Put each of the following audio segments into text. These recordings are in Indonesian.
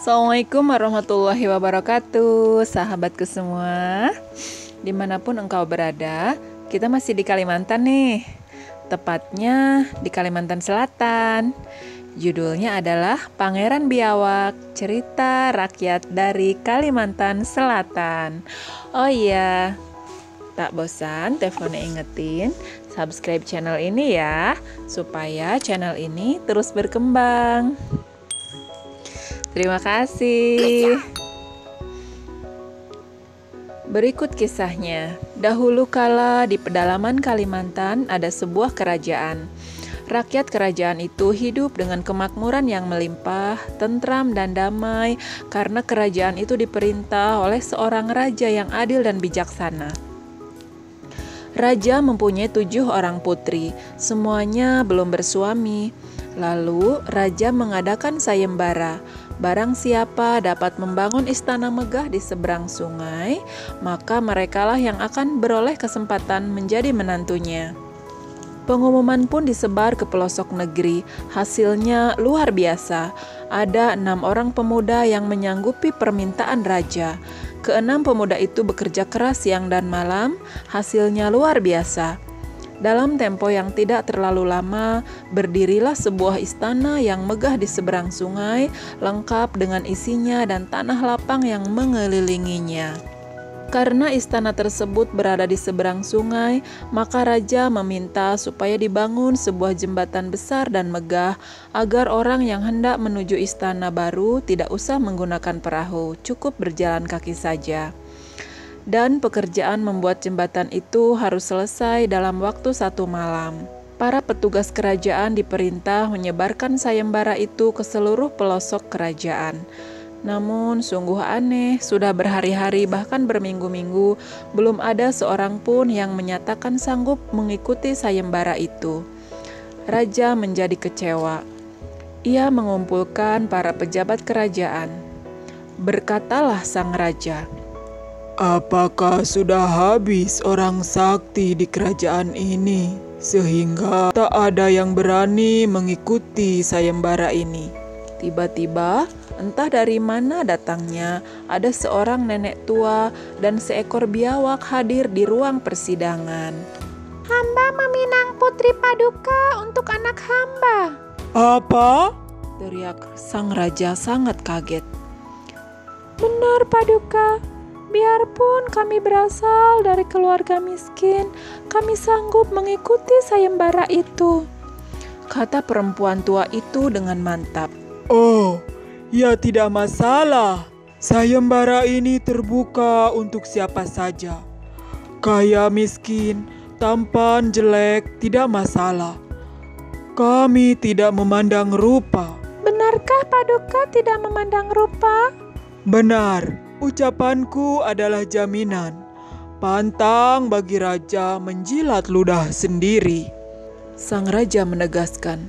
Assalamualaikum warahmatullahi wabarakatuh, sahabatku semua. Dimanapun engkau berada, kita masih di Kalimantan nih. Tepatnya di Kalimantan Selatan. Judulnya adalah Pangeran Biawak, cerita rakyat dari Kalimantan Selatan. Oh iya, tak bosan teleponnya ingetin, subscribe channel ini ya, supaya channel ini terus berkembang. Terima kasih. Berikut kisahnya. Dahulu kala di pedalaman Kalimantan ada sebuah kerajaan. Rakyat kerajaan itu hidup dengan kemakmuran yang melimpah, tentram dan damai karena kerajaan itu diperintah oleh seorang raja yang adil dan bijaksana. Raja mempunyai 7 orang putri, semuanya belum bersuami. Lalu raja mengadakan sayembara. Barang siapa dapat membangun istana megah di seberang sungai, maka merekalah yang akan beroleh kesempatan menjadi menantunya. Pengumuman pun disebar ke pelosok negeri. Hasilnya luar biasa. Ada 6 orang pemuda yang menyanggupi permintaan raja. Ke-6 pemuda itu bekerja keras siang dan malam. Hasilnya luar biasa. Dalam tempo yang tidak terlalu lama, berdirilah sebuah istana yang megah di seberang sungai, lengkap dengan isinya dan tanah lapang yang mengelilinginya. Karena istana tersebut berada di seberang sungai, maka raja meminta supaya dibangun sebuah jembatan besar dan megah agar orang yang hendak menuju istana baru tidak usah menggunakan perahu, cukup berjalan kaki saja. Dan pekerjaan membuat jembatan itu harus selesai dalam waktu 1 malam. Para petugas kerajaan diperintah menyebarkan sayembara itu ke seluruh pelosok kerajaan. Namun sungguh aneh, sudah berhari-hari bahkan berminggu-minggu, belum ada seorang pun yang menyatakan sanggup mengikuti sayembara itu. Raja menjadi kecewa. Ia mengumpulkan para pejabat kerajaan. Berkatalah sang raja, "Apakah sudah habis orang sakti di kerajaan ini, sehingga tak ada yang berani mengikuti sayembara ini?" Tiba-tiba, entah dari mana datangnya, ada seorang nenek tua dan seekor biawak hadir di ruang persidangan. "Hamba meminang putri Paduka untuk anak hamba." "Apa?" teriak sang raja sangat kaget. "Benar Paduka, biarpun kami berasal dari keluarga miskin, kami sanggup mengikuti sayembara itu," kata perempuan tua itu dengan mantap. "Oh, ya tidak masalah. Sayembara ini terbuka untuk siapa saja. Kaya miskin, tampan jelek, tidak masalah. Kami tidak memandang rupa." "Benarkah Paduka tidak memandang rupa?" "Benar, ucapanku adalah jaminan. Pantang bagi raja menjilat ludah sendiri." Sang raja menegaskan,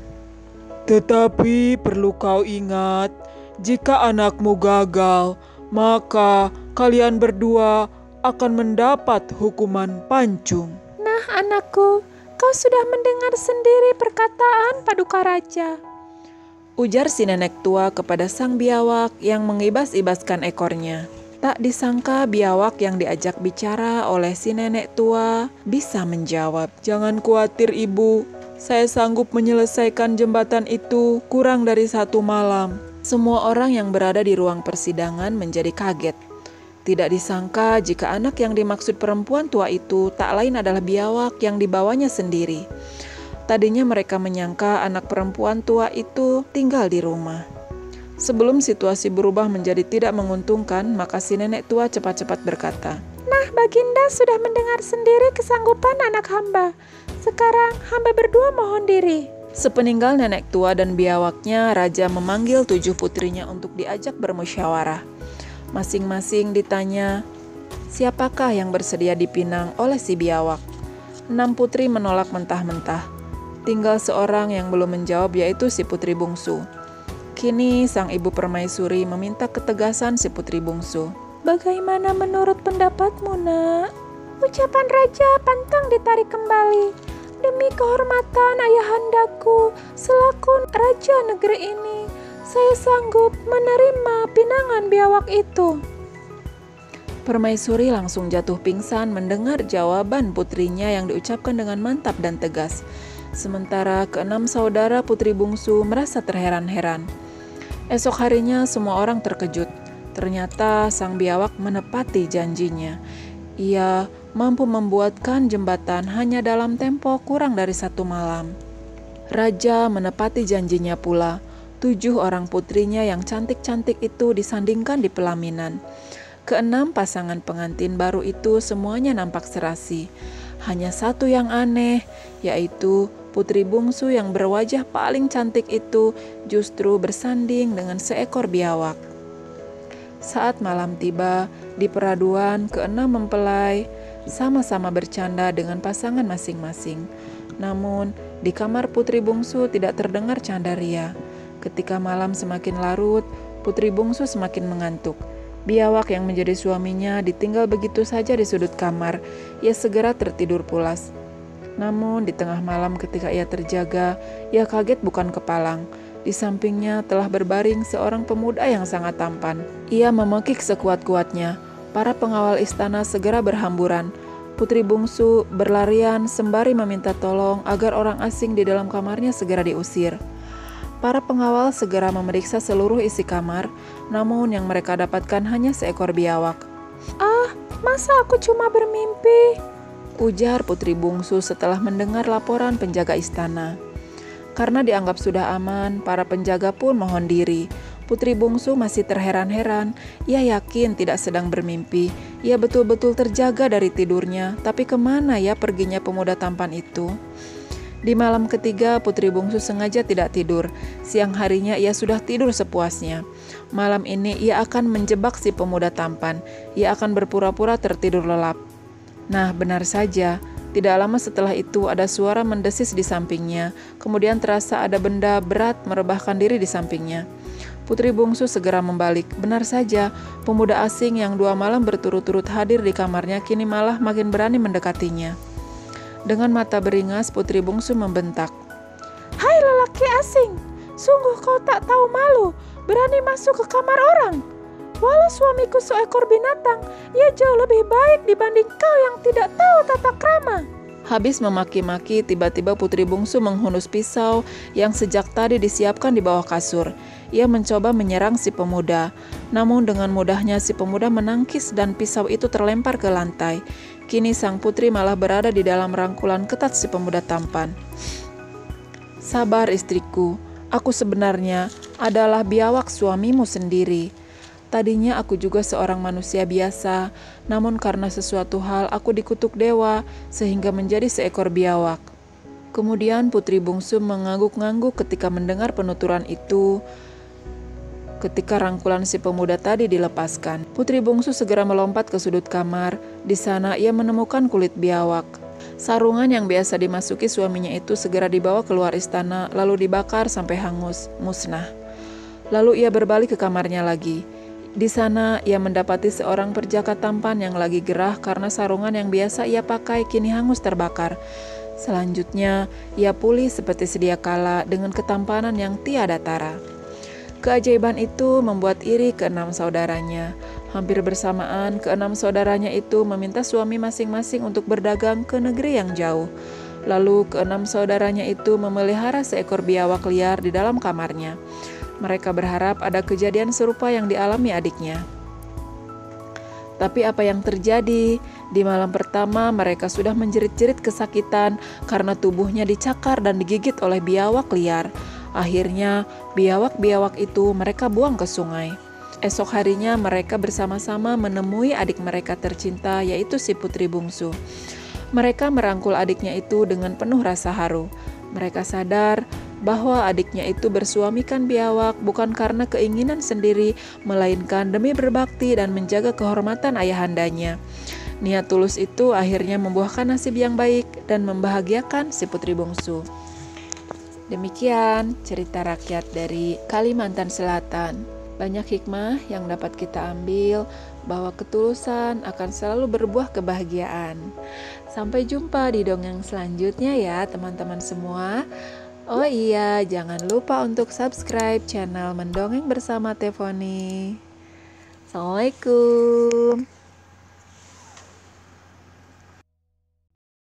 "Tetapi perlu kau ingat, jika anakmu gagal, maka kalian berdua akan mendapat hukuman pancung." "Nah anakku, kau sudah mendengar sendiri perkataan Paduka Raja," ujar si nenek tua kepada sang biawak yang mengibas-ibaskan ekornya. Tak disangka biawak yang diajak bicara oleh si nenek tua bisa menjawab, "Jangan khawatir ibu, saya sanggup menyelesaikan jembatan itu kurang dari 1 malam." Semua orang yang berada di ruang persidangan menjadi kaget. Tidak disangka jika anak yang dimaksud perempuan tua itu tak lain adalah biawak yang dibawanya sendiri. Tadinya mereka menyangka anak perempuan tua itu tinggal di rumah. Sebelum situasi berubah menjadi tidak menguntungkan, maka si nenek tua cepat-cepat berkata, "Nah Baginda sudah mendengar sendiri kesanggupan anak hamba. Sekarang hamba berdua mohon diri." Sepeninggal nenek tua dan biawaknya, raja memanggil 7 putrinya untuk diajak bermusyawarah. Masing-masing ditanya, siapakah yang bersedia dipinang oleh si biawak. 6 putri menolak mentah-mentah. Tinggal seorang yang belum menjawab, yaitu si putri bungsu. Kini sang ibu permaisuri meminta ketegasan si putri bungsu. "Bagaimana menurut pendapatmu, Nak?" "Ucapan raja pantang ditarik kembali. Demi kehormatan ayahandaku selaku raja negeri ini, Saya sanggup menerima pinangan biawak itu. Permaisuri langsung jatuh pingsan mendengar jawaban putrinya yang diucapkan dengan mantap dan tegas. Sementara keenam saudara putri bungsu merasa terheran-heran. Esok harinya semua orang terkejut. Ternyata sang biawak menepati janjinya. Ia mampu membuatkan jembatan hanya dalam tempo kurang dari 1 malam. Raja menepati janjinya pula. 7 orang putrinya yang cantik-cantik itu disandingkan di pelaminan. Keenam pasangan pengantin baru itu semuanya nampak serasi. Hanya satu yang aneh, yaitu putri bungsu yang berwajah paling cantik itu justru bersanding dengan seekor biawak. Saat malam tiba, di peraduan keenam mempelai sama-sama bercanda dengan pasangan masing-masing. Namun, di kamar putri bungsu tidak terdengar canda ria. Ketika malam semakin larut, putri bungsu semakin mengantuk. Biawak yang menjadi suaminya ditinggal begitu saja di sudut kamar. Ia segera tertidur pulas. Namun di tengah malam ketika ia terjaga, ia kaget bukan kepalang. Di sampingnya telah berbaring seorang pemuda yang sangat tampan. Ia memekik sekuat-kuatnya. Para pengawal istana segera berhamburan. Putri bungsu berlarian sembari meminta tolong agar orang asing di dalam kamarnya segera diusir. Para pengawal segera memeriksa seluruh isi kamar, namun yang mereka dapatkan hanya seekor biawak. "Ah, masa aku cuma bermimpi?" ujar putri bungsu setelah mendengar laporan penjaga istana. Karena dianggap sudah aman, para penjaga pun mohon diri. Putri bungsu masih terheran-heran. Ia yakin tidak sedang bermimpi. Ia betul-betul terjaga dari tidurnya, tapi kemana ya perginya pemuda tampan itu? Di malam ketiga, putri bungsu sengaja tidak tidur. Siang harinya ia sudah tidur sepuasnya. Malam ini ia akan menjebak si pemuda tampan. Ia akan berpura-pura tertidur lelap. Nah, benar saja. Tidak lama setelah itu ada suara mendesis di sampingnya. Kemudian terasa ada benda berat merebahkan diri di sampingnya. Putri bungsu segera membalik. Benar saja, pemuda asing yang 2 malam berturut-turut hadir di kamarnya kini malah makin berani mendekatinya. Dengan mata beringas, putri bungsu membentak. "Hai lelaki asing, sungguh kau tak tahu malu, berani masuk ke kamar orang. Walau suamiku seekor binatang, ia jauh lebih baik dibanding kau yang tidak tahu tata krama." Habis memaki-maki, tiba-tiba putri bungsu menghunus pisau yang sejak tadi disiapkan di bawah kasur. Ia mencoba menyerang si pemuda. Namun dengan mudahnya si pemuda menangkis dan pisau itu terlempar ke lantai. Kini sang putri malah berada di dalam rangkulan ketat si pemuda tampan. "Sabar istriku, aku sebenarnya adalah biawak suamimu sendiri. Tadinya aku juga seorang manusia biasa, namun karena sesuatu hal aku dikutuk dewa sehingga menjadi seekor biawak." Kemudian putri bungsu mengangguk-ngangguk ketika mendengar penuturan itu. Ketika rangkulan si pemuda tadi dilepaskan, putri bungsu segera melompat ke sudut kamar. Di sana ia menemukan kulit biawak. Sarungan yang biasa dimasuki suaminya itu segera dibawa keluar istana lalu dibakar sampai hangus, musnah. Lalu ia berbalik ke kamarnya lagi. Di sana ia mendapati seorang perjaka tampan yang lagi gerah karena sarungan yang biasa ia pakai kini hangus terbakar. Selanjutnya ia pulih seperti sedia kala dengan ketampanan yang tiada tara. Keajaiban itu membuat iri keenam saudaranya. Hampir bersamaan, keenam saudaranya itu meminta suami masing-masing untuk berdagang ke negeri yang jauh. Lalu keenam saudaranya itu memelihara seekor biawak liar di dalam kamarnya. Mereka berharap ada kejadian serupa yang dialami adiknya. Tapi apa yang terjadi? Di malam pertama mereka sudah menjerit-jerit kesakitan karena tubuhnya dicakar dan digigit oleh biawak liar. Akhirnya biawak-biawak itu mereka buang ke sungai. Esok harinya mereka bersama-sama menemui adik mereka tercinta, yaitu si putri bungsu. Mereka merangkul adiknya itu dengan penuh rasa haru. Mereka sadar bahwa adiknya itu bersuamikan biawak bukan karena keinginan sendiri, melainkan demi berbakti dan menjaga kehormatan ayahandanya. Niat tulus itu akhirnya membuahkan nasib yang baik dan membahagiakan si putri bungsu. Demikian cerita rakyat dari Kalimantan Selatan. Banyak hikmah yang dapat kita ambil bahwa ketulusan akan selalu berbuah kebahagiaan. Sampai jumpa di dongeng selanjutnya ya teman-teman semua. Oh iya, jangan lupa untuk subscribe channel Mendongeng Bersama Tefoni. Assalamualaikum.